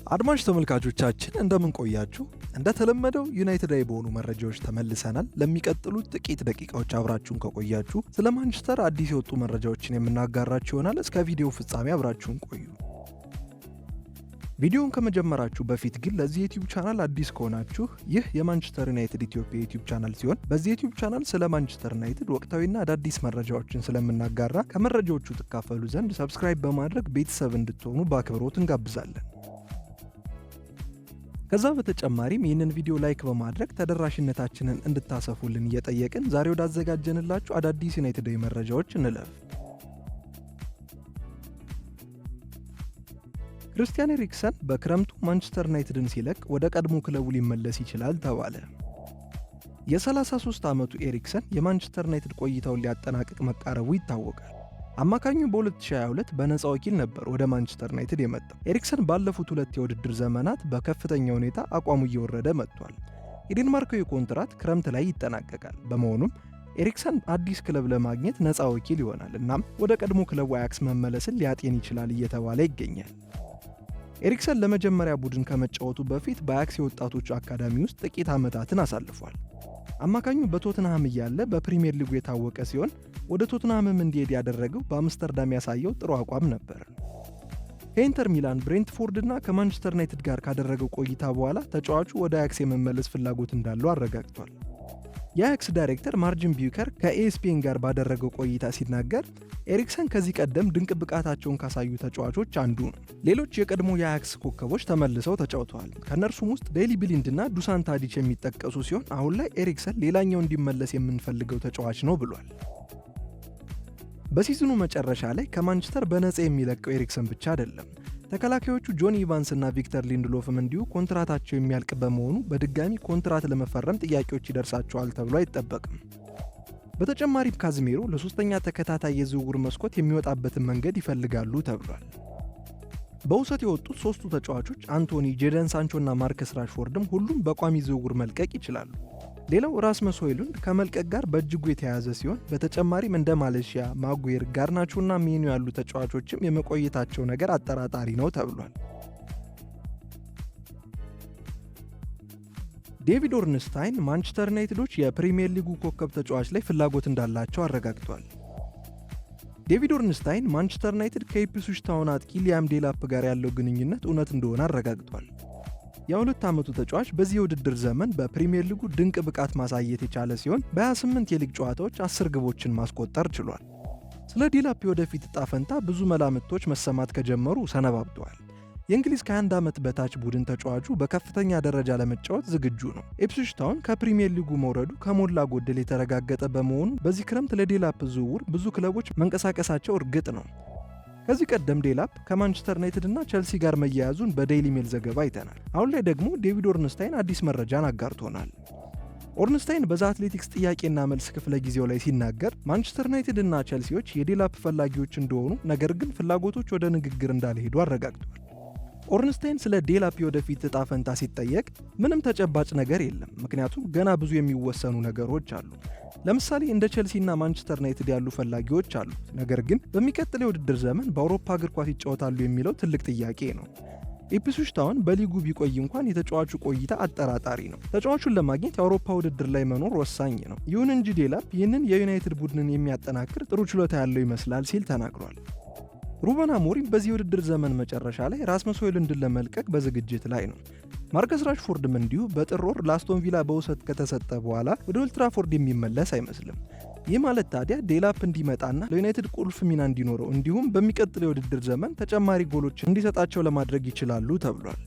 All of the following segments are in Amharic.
አድማጭ ተመልካቾቻችን እንደምን ቆያችሁ? እንደተለመደው ዩናይትዳዊ በሆኑ መረጃዎች ተመልሰናል። ለሚቀጥሉት ጥቂት ደቂቃዎች አብራችሁን ከቆያችሁ ስለ ማንቸስተር አዲስ የወጡ መረጃዎችን የምናጋራችሁ ይሆናል። እስከ ቪዲዮው ፍጻሜ አብራችሁን ቆዩ። ቪዲዮውን ከመጀመራችሁ በፊት ግን ለዚህ ዩቲዩብ ቻናል አዲስ ከሆናችሁ ይህ የማንቸስተር ዩናይትድ ኢትዮጵያ ዩቲዩብ ቻናል ሲሆን በዚህ ዩቲዩብ ቻናል ስለ ማንቸስተር ዩናይትድ ወቅታዊና አዳዲስ መረጃዎችን ስለምናጋራ ከመረጃዎቹ ትካፈሉ ዘንድ ሰብስክራይብ በማድረግ ቤተሰብ እንድትሆኑ በአክብሮት እንጋብዛለን። ከዛ በተጨማሪም ይህንን ቪዲዮ ላይክ በማድረግ ተደራሽነታችንን እንድታሰፉልን እየጠየቅን ዛሬ ወዳዘጋጀንላችሁ አዳዲስ ዩናይትዳዊ መረጃዎች እንለፍ። ክርስቲያን ኤሪክሰን በክረምቱ ማንቸስተር ዩናይትድን ሲለቅ ወደ ቀድሞ ክለቡ ሊመለስ ይችላል ተባለ። የ33 ዓመቱ ኤሪክሰን የማንቸስተር ዩናይትድ ቆይታውን ሊያጠናቅቅ መቃረቡ ይታወቃል። አማካኙ በ2022 በነፃ ወኪል ነበር ወደ ማንቸስተር ዩናይትድ የመጣው። ኤሪክሰን ባለፉት ሁለት የውድድር ዘመናት በከፍተኛ ሁኔታ አቋሙ እየወረደ መጥቷል። የዴንማርካዊ ኮንትራት ክረምት ላይ ይጠናቀቃል። በመሆኑም ኤሪክሰን አዲስ ክለብ ለማግኘት ነፃ ወኪል ይሆናል። እናም ወደ ቀድሞ ክለቡ አያክስ መመለስን ሊያጤን ይችላል እየተባለ ይገኛል። ኤሪክሰን ለመጀመሪያ ቡድን ከመጫወቱ በፊት በአያክስ የወጣቶቹ አካዳሚ ውስጥ ጥቂት ዓመታትን አሳልፏል። አማካኙ በቶትንሃም እያለ በፕሪሚየር ሊጉ የታወቀ ሲሆን ወደ ቶትንሃምም እንዲሄድ ያደረገው በአምስተርዳም ያሳየው ጥሩ አቋም ነበር። ከኢንተር ሚላን፣ ብሬንትፎርድ እና ከማንቸስተር ዩናይትድ ጋር ካደረገው ቆይታ በኋላ ተጫዋቹ ወደ አያክስ የመመለስ ፍላጎት እንዳለው አረጋግጧል። የአያክስ ዳይሬክተር ማርጂን ቢውከር ከኤስፒኤን ጋር ባደረገው ቆይታ ሲናገር ኤሪክሰን ከዚህ ቀደም ድንቅ ብቃታቸውን ካሳዩ ተጫዋቾች አንዱ ነው። ሌሎች የቀድሞ የአያክስ ኮከቦች ተመልሰው ተጫውተዋል። ከእነርሱም ውስጥ ዴይሊ ብሊንድ እና ዱሳን ታዲች የሚጠቀሱ ሲሆን አሁን ላይ ኤሪክሰን ሌላኛው እንዲመለስ የምንፈልገው ተጫዋች ነው ብሏል። በሲዝኑ መጨረሻ ላይ ከማንቸስተር በነፃ የሚለቀው ኤሪክሰን ብቻ አይደለም። ተከላካዮቹ ጆኒ ኢቫንስ እና ቪክተር ሊንድሎፍም እንዲሁ ኮንትራታቸው የሚያልቅ በመሆኑ በድጋሚ ኮንትራት ለመፈረም ጥያቄዎች ይደርሳቸዋል ተብሎ አይጠበቅም። በተጨማሪም ካዝሜሮ ለሶስተኛ ተከታታይ የዝውውር መስኮት የሚወጣበትን መንገድ ይፈልጋሉ ተብሏል። በውሰት የወጡት ሶስቱ ተጫዋቾች አንቶኒ፣ ጄደን ሳንቾ እና ማርከስ ራሽፎርድም ሁሉም በቋሚ ዝውውር መልቀቅ ይችላሉ። ሌላው ራስመስ ሆይሉንድ ከመልቀቅ ጋር በእጅጉ የተያያዘ ሲሆን በተጨማሪም እንደ ማሌሺያ፣ ማጉዌር፣ ጋርናቾ እና ሜኑ ያሉ ተጫዋቾችም የመቆየታቸው ነገር አጠራጣሪ ነው ተብሏል። ዴቪድ ኦርንስታይን ማንቸስተር ዩናይትዶች የፕሪሚየር ሊጉ ኮከብ ተጫዋች ላይ ፍላጎት እንዳላቸው አረጋግጧል። ዴቪድ ኦርንስታይን ማንቸስተር ዩናይትድ ከኢፕስዊች ታውን አጥቂ ሊያም ዴላፕ ጋር ያለው ግንኙነት እውነት እንደሆነ አረጋግጧል። የ2 ዓመቱ ተጫዋች በዚህ የውድድር ዘመን በፕሪሚየር ሊጉ ድንቅ ብቃት ማሳየት የቻለ ሲሆን በ28 የሊግ ጨዋታዎች 10 ግቦችን ማስቆጠር ችሏል። ስለ ዴላፕ ወደፊት ዕጣ ፈንታ ብዙ መላምቶች መሰማት ከጀመሩ ሰነባብተዋል። የእንግሊዝ ከ21 ዓመት በታች ቡድን ተጫዋቹ በከፍተኛ ደረጃ ለመጫወት ዝግጁ ነው። ኢፕስዊች ታውን ከፕሪሚየር ሊጉ መውረዱ ከሞላ ጎደል የተረጋገጠ በመሆኑ በዚህ ክረምት ለዴላፕ ዝውውር ብዙ ክለቦች መንቀሳቀሳቸው እርግጥ ነው። ከዚህ ቀደም ዴላፕ ከማንቸስተር ዩናይትድ እና ቸልሲ ጋር መያያዙን በዴይሊ ሜል ዘገባ አይተናል። አሁን ላይ ደግሞ ዴቪድ ኦርንስታይን አዲስ መረጃን አጋርቶናል። ኦርንስታይን በዛ አትሌቲክስ ጥያቄና መልስ ክፍለ ጊዜው ላይ ሲናገር ማንቸስተር ዩናይትድ እና ቸልሲዎች የዴላፕ ፈላጊዎች እንደሆኑ፣ ነገር ግን ፍላጎቶች ወደ ንግግር እንዳልሄዱ አረጋግጧል። ኦርንስታይን ስለ ዴላፕ ወደፊት ዕጣ ፈንታ ሲጠየቅ ምንም ተጨባጭ ነገር የለም፣ ምክንያቱም ገና ብዙ የሚወሰኑ ነገሮች አሉ። ለምሳሌ እንደ ቸልሲና ማንቸስተር ዩናይትድ ያሉ ፈላጊዎች አሉ። ነገር ግን በሚቀጥለው የውድድር ዘመን በአውሮፓ እግር ኳስ ይጫወታሉ የሚለው ትልቅ ጥያቄ ነው። ኢፕስዊች ታውን በሊጉ ቢቆይ እንኳን የተጫዋቹ ቆይታ አጠራጣሪ ነው። ተጫዋቹን ለማግኘት የአውሮፓ ውድድር ላይ መኖር ወሳኝ ነው። ይሁን እንጂ ዴላፕ ይህንን የዩናይትድ ቡድንን የሚያጠናክር ጥሩ ችሎታ ያለው ይመስላል ሲል ተናግሯል። ሩበን አሞሪም በዚህ የውድድር ዘመን መጨረሻ ላይ ራስመስ ሆይሉንድን ለመልቀቅ በዝግጅት ላይ ነው። ማርከስ ራሽፎርድም እንዲሁ በጥር ወር ለአስቶን ቪላ በውሰት ከተሰጠ በኋላ ወደ ኦልድ ትራፎርድ የሚመለስ አይመስልም። ይህ ማለት ታዲያ ዴላፕ እንዲመጣና ለዩናይትድ ቁልፍ ሚና እንዲኖረው እንዲሁም በሚቀጥለው የውድድር ዘመን ተጨማሪ ጎሎች እንዲሰጣቸው ለማድረግ ይችላሉ ተብሏል።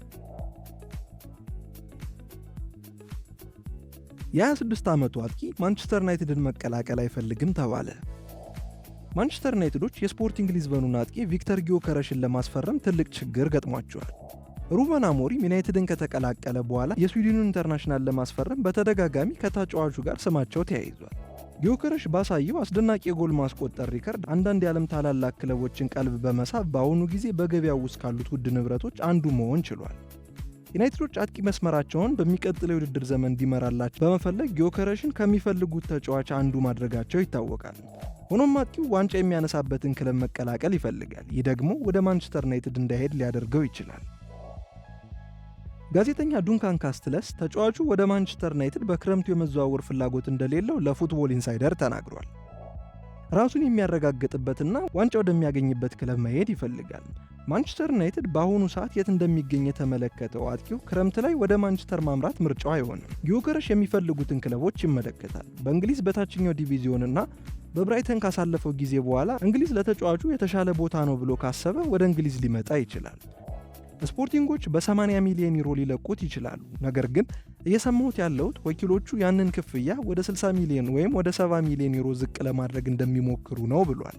የ26 ዓመቱ አጥቂ ማንቸስተር ዩናይትድን መቀላቀል አይፈልግም ተባለ። ማንቸስተር ዩናይትዶች የስፖርቲንግ ሊዝበኑን አጥቂ ቪክተር ጊዮከረሽን ለማስፈረም ትልቅ ችግር ገጥሟቸዋል። ሩበን አሞሪም ዩናይትድን ከተቀላቀለ በኋላ የስዊድኑን ኢንተርናሽናል ለማስፈረም በተደጋጋሚ ከተጫዋቹ ጋር ስማቸው ተያይዟል። ጊዮከረሽ ባሳየው አስደናቂ የጎል ማስቆጠር ሪከርድ አንዳንድ የዓለም ታላላቅ ክለቦችን ቀልብ በመሳብ በአሁኑ ጊዜ በገበያው ውስጥ ካሉት ውድ ንብረቶች አንዱ መሆን ችሏል። ዩናይትዶች አጥቂ መስመራቸውን በሚቀጥለው የውድድር ዘመን እንዲመራላቸው በመፈለግ ጊዮከረሽን ከሚፈልጉት ተጫዋች አንዱ ማድረጋቸው ይታወቃል። ሆኖም አጥቂው ዋንጫ የሚያነሳበትን ክለብ መቀላቀል ይፈልጋል። ይህ ደግሞ ወደ ማንቸስተር ዩናይትድ እንዳይሄድ ሊያደርገው ይችላል። ጋዜጠኛ ዱንካን ካስትለስ ተጫዋቹ ወደ ማንቸስተር ዩናይትድ በክረምቱ የመዘዋወር ፍላጎት እንደሌለው ለፉትቦል ኢንሳይደር ተናግሯል። ራሱን የሚያረጋግጥበትና ዋንጫ ወደሚያገኝበት ክለብ መሄድ ይፈልጋል። ማንቸስተር ዩናይትድ በአሁኑ ሰዓት የት እንደሚገኝ የተመለከተው አጥቂው ክረምት ላይ ወደ ማንቸስተር ማምራት ምርጫው አይሆንም። ጊዮከረሽ የሚፈልጉትን ክለቦች ይመለከታል። በእንግሊዝ በታችኛው ዲቪዚዮንና በብራይተን ካሳለፈው ጊዜ በኋላ እንግሊዝ ለተጫዋቹ የተሻለ ቦታ ነው ብሎ ካሰበ ወደ እንግሊዝ ሊመጣ ይችላል። ስፖርቲንጎች በ80 ሚሊዮን ዩሮ ሊለቁት ይችላሉ። ነገር ግን እየሰማሁት ያለሁት ወኪሎቹ ያንን ክፍያ ወደ 60 ሚሊዮን ወይም ወደ 70 ሚሊዮን ዩሮ ዝቅ ለማድረግ እንደሚሞክሩ ነው ብሏል።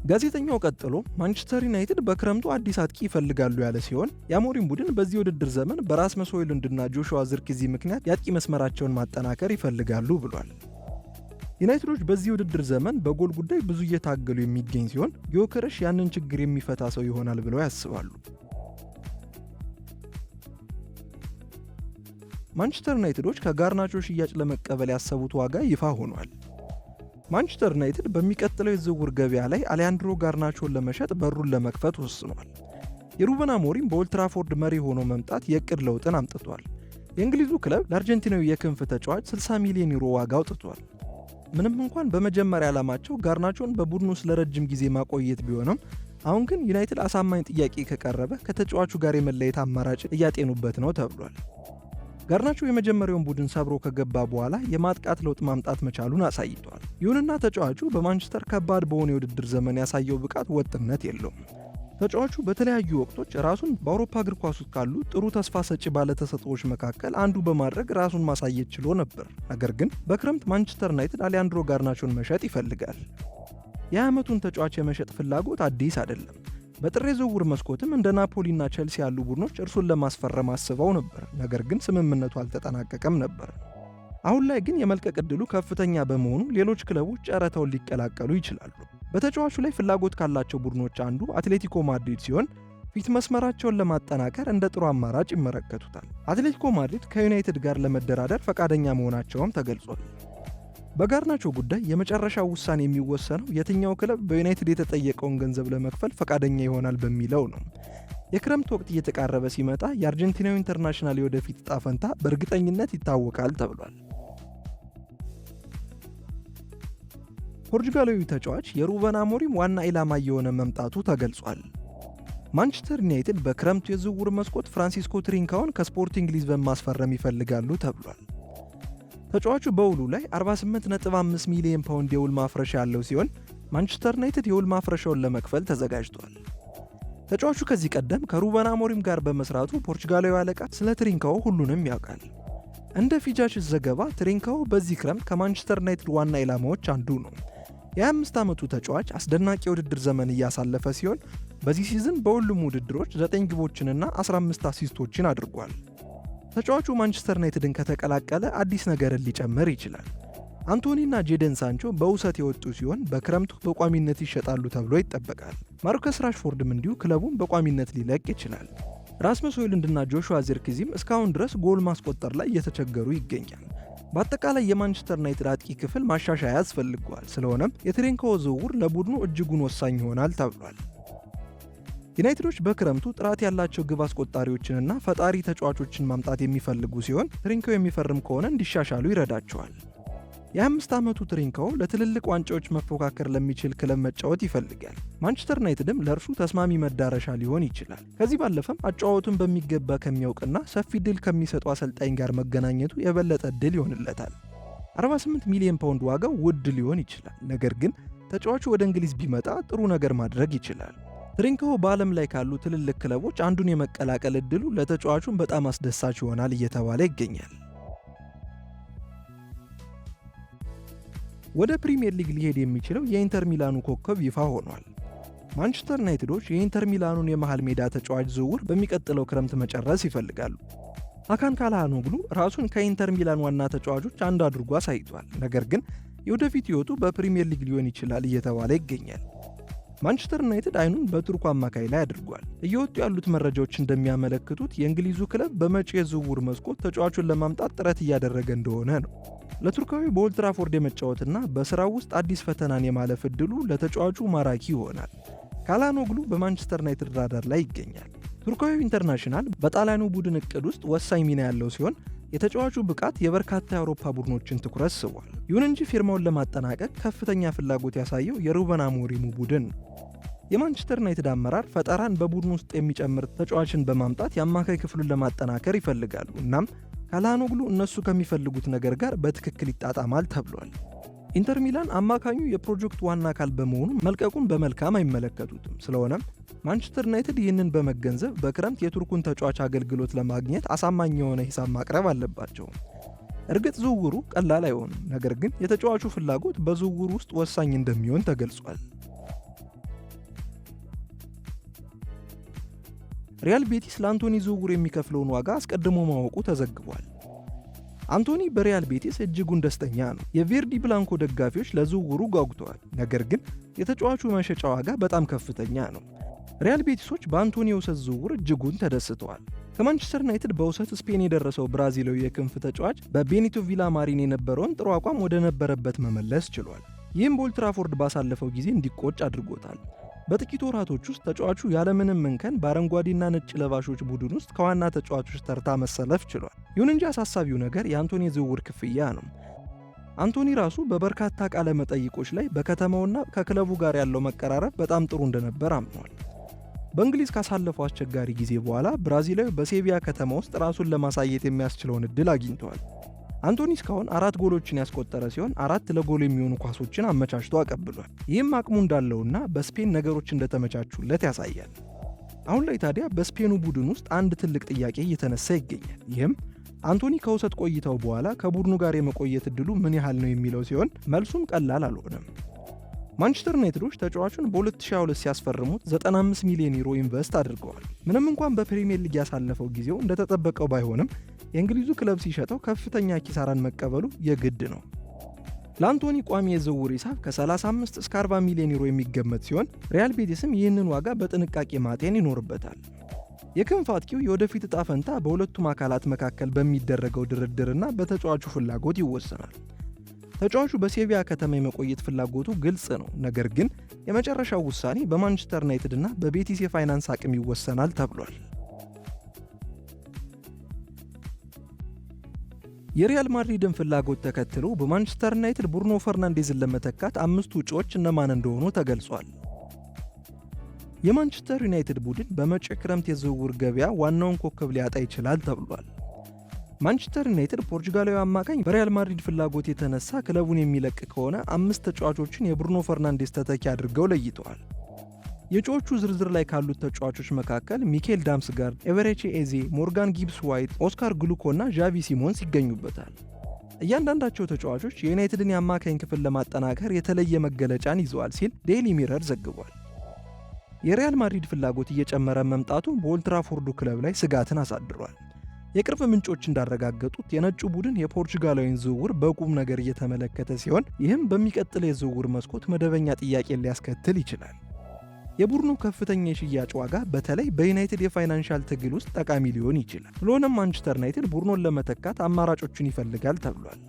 ጋዜጠኛው ቀጥሎ ማንቸስተር ዩናይትድ በክረምቱ አዲስ አጥቂ ይፈልጋሉ ያለ ሲሆን የአሞሪም ቡድን በዚህ ውድድር ዘመን በራስመስ ሆይሉንድና ጆሹዋ ዝርክዚ ምክንያት የአጥቂ መስመራቸውን ማጠናከር ይፈልጋሉ ብሏል። ዩናይትዶች በዚህ ውድድር ዘመን በጎል ጉዳይ ብዙ እየታገሉ የሚገኝ ሲሆን ጊዮከረሽ ያንን ችግር የሚፈታ ሰው ይሆናል ብለው ያስባሉ። ማንቸስተር ዩናይትዶች ከጋርናቾ ሽያጭ ለመቀበል ያሰቡት ዋጋ ይፋ ሆኗል። ማንቸስተር ዩናይትድ በሚቀጥለው የዝውውር ገበያ ላይ አሊያንድሮ ጋርናቾን ለመሸጥ በሩን ለመክፈት ወስኗል። የሩበን አሞሪም በኦልትራፎርድ መሪ ሆኖ መምጣት የዕቅድ ለውጥን አምጥቷል። የእንግሊዙ ክለብ ለአርጀንቲናዊ የክንፍ ተጫዋች 60 ሚሊዮን ዩሮ ዋጋ አውጥቷል። ምንም እንኳን በመጀመሪያ ዓላማቸው ጋርናቾን በቡድኑ ውስጥ ለረጅም ጊዜ ማቆየት ቢሆንም አሁን ግን ዩናይትድ አሳማኝ ጥያቄ ከቀረበ ከተጫዋቹ ጋር የመለየት አማራጭ እያጤኑበት ነው ተብሏል። ጋርናቾ የመጀመሪያውን ቡድን ሰብሮ ከገባ በኋላ የማጥቃት ለውጥ ማምጣት መቻሉን አሳይቷል። ይሁንና ተጫዋቹ በማንቸስተር ከባድ በሆነ የውድድር ዘመን ያሳየው ብቃት ወጥነት የለውም። ተጫዋቹ በተለያዩ ወቅቶች ራሱን በአውሮፓ እግር ኳስ ውስጥ ካሉ ጥሩ ተስፋ ሰጪ ባለተሰጥኦዎች መካከል አንዱ በማድረግ ራሱን ማሳየት ችሎ ነበር። ነገር ግን በክረምት ማንቸስተር ዩናይትድ አሊያንድሮ ጋርናቾን መሸጥ ይፈልጋል። የዓመቱን ተጫዋች የመሸጥ ፍላጎት አዲስ አይደለም። በጥር የዝውውር መስኮትም እንደ ናፖሊና ቸልሲ ያሉ ቡድኖች እርሱን ለማስፈረም አስበው ነበር። ነገር ግን ስምምነቱ አልተጠናቀቀም ነበር። አሁን ላይ ግን የመልቀቅ ዕድሉ ከፍተኛ በመሆኑ ሌሎች ክለቦች ጨረታውን ሊቀላቀሉ ይችላሉ። በተጫዋቹ ላይ ፍላጎት ካላቸው ቡድኖች አንዱ አትሌቲኮ ማድሪድ ሲሆን ፊት መስመራቸውን ለማጠናከር እንደ ጥሩ አማራጭ ይመለከቱታል። አትሌቲኮ ማድሪድ ከዩናይትድ ጋር ለመደራደር ፈቃደኛ መሆናቸውም ተገልጿል። በጋርናቾ ጉዳይ የመጨረሻው ውሳኔ የሚወሰነው የትኛው ክለብ በዩናይትድ የተጠየቀውን ገንዘብ ለመክፈል ፈቃደኛ ይሆናል በሚለው ነው። የክረምት ወቅት እየተቃረበ ሲመጣ የአርጀንቲናዊ ኢንተርናሽናል የወደፊት ዕጣ ፈንታ በእርግጠኝነት ይታወቃል ተብሏል። ፖርቹጋላዊ ተጫዋች የሩበን አሞሪም ዋና ኢላማ እየሆነ መምጣቱ ተገልጿል። ማንቸስተር ዩናይትድ በክረምቱ የዝውውር መስኮት ፍራንሲስኮ ትሪንካውን ከስፖርቲንግ ሊዝበን ማስፈረም ይፈልጋሉ ተብሏል። ተጫዋቹ በውሉ ላይ 48.5 ሚሊዮን ፓውንድ የውል ማፍረሻ ያለው ሲሆን ማንቸስተር ዩናይትድ የውል ማፍረሻውን ለመክፈል ተዘጋጅቷል። ተጫዋቹ ከዚህ ቀደም ከሩበን አሞሪም ጋር በመስራቱ ፖርቹጋላዊ አለቃ ስለ ትሪንካው ሁሉንም ያውቃል። እንደ ፊጃችስ ዘገባ ትሪንካው በዚህ ክረምት ከማንቸስተር ዩናይትድ ዋና ኢላማዎች አንዱ ነው። የ25 ዓመቱ ተጫዋች አስደናቂ የውድድር ዘመን እያሳለፈ ሲሆን በዚህ ሲዝን በሁሉም ውድድሮች 9 ግቦችንና 15 አሲስቶችን አድርጓል። ተጫዋቹ ማንቸስተር ዩናይትድን ከተቀላቀለ አዲስ ነገርን ሊጨምር ይችላል። አንቶኒና ጄደን ሳንቾ በውሰት የወጡ ሲሆን በክረምቱ በቋሚነት ይሸጣሉ ተብሎ ይጠበቃል። ማርከስ ራሽፎርድም እንዲሁ ክለቡን በቋሚነት ሊለቅ ይችላል። ራስመስ ሆይሉንድና ጆሹዋ ዚርክዚም እስካሁን ድረስ ጎል ማስቆጠር ላይ እየተቸገሩ ይገኛል። በአጠቃላይ የማንቸስተር ዩናይትድ አጥቂ ክፍል ማሻሻያ ያስፈልገዋል። ስለሆነም የትሪንካው ዝውውር ለቡድኑ እጅጉን ወሳኝ ይሆናል ተብሏል። ዩናይትዶች በክረምቱ ጥራት ያላቸው ግብ አስቆጣሪዎችንና ፈጣሪ ተጫዋቾችን ማምጣት የሚፈልጉ ሲሆን ትሪንካው የሚፈርም ከሆነ እንዲሻሻሉ ይረዳቸዋል። የ25 ዓመቱ ትሪንካው ለትልልቅ ዋንጫዎች መፎካከር ለሚችል ክለብ መጫወት ይፈልጋል። ማንቸስተር ዩናይትድም ለእርሱ ተስማሚ መዳረሻ ሊሆን ይችላል። ከዚህ ባለፈም አጫዋቱን በሚገባ ከሚያውቅና ሰፊ ድል ከሚሰጡ አሰልጣኝ ጋር መገናኘቱ የበለጠ ድል ይሆንለታል። 48 ሚሊዮን ፓውንድ ዋጋው ውድ ሊሆን ይችላል። ነገር ግን ተጫዋቹ ወደ እንግሊዝ ቢመጣ ጥሩ ነገር ማድረግ ይችላል። ትሪንካው በዓለም ላይ ካሉ ትልልቅ ክለቦች አንዱን የመቀላቀል ዕድሉ ለተጫዋቹም በጣም አስደሳች ይሆናል እየተባለ ይገኛል። ወደ ፕሪሚየር ሊግ ሊሄድ የሚችለው የኢንተር ሚላኑ ኮከብ ይፋ ሆኗል። ማንቸስተር ዩናይትዶች የኢንተር ሚላኑን የመሃል ሜዳ ተጫዋች ዝውውር በሚቀጥለው ክረምት መጨረስ ይፈልጋሉ። ሃካን ካልሃኖግሉ ራሱን ከኢንተር ሚላን ዋና ተጫዋቾች አንዱ አድርጎ አሳይቷል። ነገር ግን የወደፊት ሕይወቱ በፕሪሚየር ሊግ ሊሆን ይችላል እየተባለ ይገኛል። ማንቸስተር ዩናይትድ አይኑን በቱርኩ አማካይ ላይ አድርጓል። እየወጡ ያሉት መረጃዎች እንደሚያመለክቱት የእንግሊዙ ክለብ በመጪው የዝውውር መስኮት ተጫዋቹን ለማምጣት ጥረት እያደረገ እንደሆነ ነው። ለቱርካዊ በኦልትራፎርድ የመጫወትና በስራው ውስጥ አዲስ ፈተናን የማለፍ ዕድሉ ለተጫዋቹ ማራኪ ይሆናል። ካልሃኖግሉ በማንቸስተር ዩናይትድ ራዳር ላይ ይገኛል። ቱርካዊው ኢንተርናሽናል በጣሊያኑ ቡድን እቅድ ውስጥ ወሳኝ ሚና ያለው ሲሆን የተጫዋቹ ብቃት የበርካታ የአውሮፓ ቡድኖችን ትኩረት ስቧል። ይሁን እንጂ ፊርማውን ለማጠናቀቅ ከፍተኛ ፍላጎት ያሳየው የሩበን አሞሪሙ ቡድን ነው። የማንቸስተር ዩናይትድ አመራር ፈጠራን በቡድን ውስጥ የሚጨምር ተጫዋችን በማምጣት የአማካይ ክፍሉን ለማጠናከር ይፈልጋሉ። እናም ካላኖግሉ እነሱ ከሚፈልጉት ነገር ጋር በትክክል ይጣጣማል ተብሏል። ኢንተር ሚላን አማካኙ የፕሮጀክቱ ዋና አካል በመሆኑ መልቀቁን በመልካም አይመለከቱትም። ስለሆነም ማንቸስተር ዩናይትድ ይህንን በመገንዘብ በክረምት የቱርኩን ተጫዋች አገልግሎት ለማግኘት አሳማኝ የሆነ ሂሳብ ማቅረብ አለባቸው። እርግጥ ዝውውሩ ቀላል አይሆንም፣ ነገር ግን የተጫዋቹ ፍላጎት በዝውውሩ ውስጥ ወሳኝ እንደሚሆን ተገልጿል። ሪያል ቤቲስ ለአንቶኒ ዝውውር የሚከፍለውን ዋጋ አስቀድሞ ማወቁ ተዘግቧል። አንቶኒ በሪያል ቤቲስ እጅጉን ደስተኛ ነው። የቬርዲ ብላንኮ ደጋፊዎች ለዝውውሩ ጓጉተዋል፣ ነገር ግን የተጫዋቹ መሸጫ ዋጋ በጣም ከፍተኛ ነው። ሪያል ቤቲሶች በአንቶኒ የውሰት ዝውውር እጅጉን ተደስተዋል። ከማንቸስተር ዩናይትድ በውሰት ስፔን የደረሰው ብራዚላዊ የክንፍ ተጫዋች በቤኒቶ ቪላማሪን የነበረውን ጥሩ አቋም ወደ ነበረበት መመለስ ችሏል። ይህም በኦልድ ትራፎርድ ባሳለፈው ጊዜ እንዲቆጭ አድርጎታል። በጥቂት ወራቶች ውስጥ ተጫዋቹ ያለምንም እንከን በአረንጓዴና ነጭ ለባሾች ቡድን ውስጥ ከዋና ተጫዋቾች ተርታ መሰለፍ ችሏል። ይሁን እንጂ አሳሳቢው ነገር የአንቶኒ የዝውውር ክፍያ ነው። አንቶኒ ራሱ በበርካታ ቃለ መጠይቆች ላይ በከተማውና ከክለቡ ጋር ያለው መቀራረብ በጣም ጥሩ እንደነበር አምኗል። በእንግሊዝ ካሳለፈው አስቸጋሪ ጊዜ በኋላ ብራዚላዊ በሴቪያ ከተማ ውስጥ ራሱን ለማሳየት የሚያስችለውን እድል አግኝተዋል። አንቶኒ እስካሁን 4 ጎሎችን ያስቆጠረ ሲሆን 4 ለጎል የሚሆኑ ኳሶችን አመቻችቶ አቀብሏል። ይህም አቅሙ እንዳለውና በስፔን ነገሮች እንደተመቻቹለት ያሳያል። አሁን ላይ ታዲያ በስፔኑ ቡድን ውስጥ አንድ ትልቅ ጥያቄ እየተነሳ ይገኛል። ይህም አንቶኒ ከውሰት ቆይታው በኋላ ከቡድኑ ጋር የመቆየት እድሉ ምን ያህል ነው የሚለው ሲሆን መልሱም ቀላል አልሆነም። ማንቸስተር ዩናይትዶች ተጫዋቹን በ2022 ሲያስፈርሙት 95 ሚሊዮን ዩሮ ኢንቨስት አድርገዋል። ምንም እንኳን በፕሪሚየር ሊግ ያሳለፈው ጊዜው እንደተጠበቀው ባይሆንም የእንግሊዙ ክለብ ሲሸጠው ከፍተኛ ኪሳራን መቀበሉ የግድ ነው። ለአንቶኒ ቋሚ የዝውውር ሂሳብ ከ35 እስከ 40 ሚሊዮን ዩሮ የሚገመት ሲሆን ሪያል ቤቲስም ይህንን ዋጋ በጥንቃቄ ማጤን ይኖርበታል። የክንፍ አጥቂው የወደፊት ዕጣ ፈንታ በሁለቱም አካላት መካከል በሚደረገው ድርድርና በተጫዋቹ ፍላጎት ይወሰናል። ተጫዋቹ በሴቪያ ከተማ የመቆየት ፍላጎቱ ግልጽ ነው፣ ነገር ግን የመጨረሻው ውሳኔ በማንቸስተር ዩናይትድ እና በቤቲስ የፋይናንስ አቅም ይወሰናል ተብሏል። የሪያል ማድሪድን ፍላጎት ተከትሎ በማንቸስተር ዩናይትድ ብሩኖ ፈርናንዴዝን ለመተካት 5 እጩዎች እነማን እንደሆኑ ተገልጿል። የማንቸስተር ዩናይትድ ቡድን በመጪው ክረምት የዝውውር ገበያ ዋናውን ኮከብ ሊያጣ ይችላል ተብሏል። ማንቸስተር ዩናይትድ ፖርቹጋላዊ አማካኝ በሪያል ማድሪድ ፍላጎት የተነሳ ክለቡን የሚለቅ ከሆነ 5 ተጫዋቾችን የብሩኖ ፈርናንዴዝ ተተኪ አድርገው ለይተዋል። የእጩዎቹ ዝርዝር ላይ ካሉት ተጫዋቾች መካከል ሚኬል ዳምስጋርድ፣ ኤቨሬቺ ኤዜ፣ ሞርጋን ጊብስ ዋይት፣ ኦስካር ግሉኮ እና ዣቪ ሲሞንስ ይገኙበታል። እያንዳንዳቸው ተጫዋቾች የዩናይትድን የአማካኝ ክፍል ለማጠናከር የተለየ መገለጫን ይዘዋል ሲል ዴይሊ ሚረር ዘግቧል። የሪያል ማድሪድ ፍላጎት እየጨመረ መምጣቱ በኦልድ ትራፎርዱ ክለብ ላይ ስጋትን አሳድሯል። የቅርብ ምንጮች እንዳረጋገጡት የነጩ ቡድን የፖርቹጋላዊን ዝውውር በቁም ነገር እየተመለከተ ሲሆን ይህም በሚቀጥለው የዝውውር መስኮት መደበኛ ጥያቄን ሊያስከትል ይችላል። የቡድኑ ከፍተኛ የሽያጭ ዋጋ በተለይ በዩናይትድ የፋይናንሻል ትግል ውስጥ ጠቃሚ ሊሆን ይችላል። ስለሆነም ማንቸስተር ዩናይትድ ቡድኑን ለመተካት አማራጮችን ይፈልጋል ተብሏል።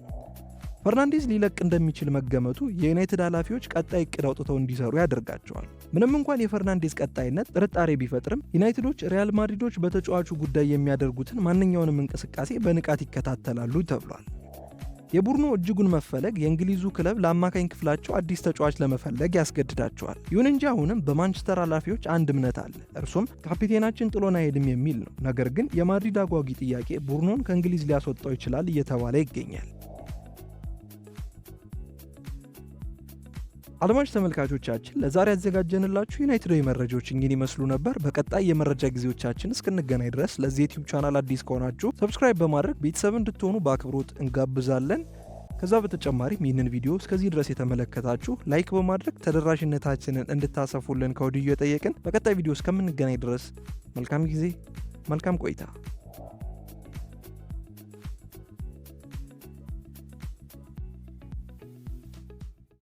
ፈርናንዴዝ ሊለቅ እንደሚችል መገመቱ የዩናይትድ ኃላፊዎች ቀጣይ እቅድ አውጥተው እንዲሰሩ ያደርጋቸዋል። ምንም እንኳን የፈርናንዴዝ ቀጣይነት ጥርጣሬ ቢፈጥርም ዩናይትዶች ሪያል ማድሪዶች በተጫዋቹ ጉዳይ የሚያደርጉትን ማንኛውንም እንቅስቃሴ በንቃት ይከታተላሉ ተብሏል። የቡድኑ እጅጉን መፈለግ የእንግሊዙ ክለብ ለአማካኝ ክፍላቸው አዲስ ተጫዋች ለመፈለግ ያስገድዳቸዋል። ይሁን እንጂ አሁንም በማንቸስተር ኃላፊዎች አንድ እምነት አለ፣ እርሱም ካፒቴናችን ጥሎን አይሄድም የሚል ነው። ነገር ግን የማድሪድ አጓጊ ጥያቄ ቡድኑን ከእንግሊዝ ሊያስወጣው ይችላል እየተባለ ይገኛል። አድማጭ ተመልካቾቻችን ለዛሬ ያዘጋጀንላችሁ ዩናይትዳዊ መረጃዎች እንግዲህ ይመስሉ ነበር። በቀጣይ የመረጃ ጊዜዎቻችን እስክንገናኝ ድረስ ለዚህ ዩቲዩብ ቻናል አዲስ ከሆናችሁ ሰብስክራይብ በማድረግ ቤተሰብ እንድትሆኑ በአክብሮት እንጋብዛለን። ከዛ በተጨማሪም ይህንን ቪዲዮ እስከዚህ ድረስ የተመለከታችሁ ላይክ በማድረግ ተደራሽነታችንን እንድታሰፉልን ከወዲሁ የጠየቅን። በቀጣይ ቪዲዮ እስከምንገናኝ ድረስ መልካም ጊዜ፣ መልካም ቆይታ።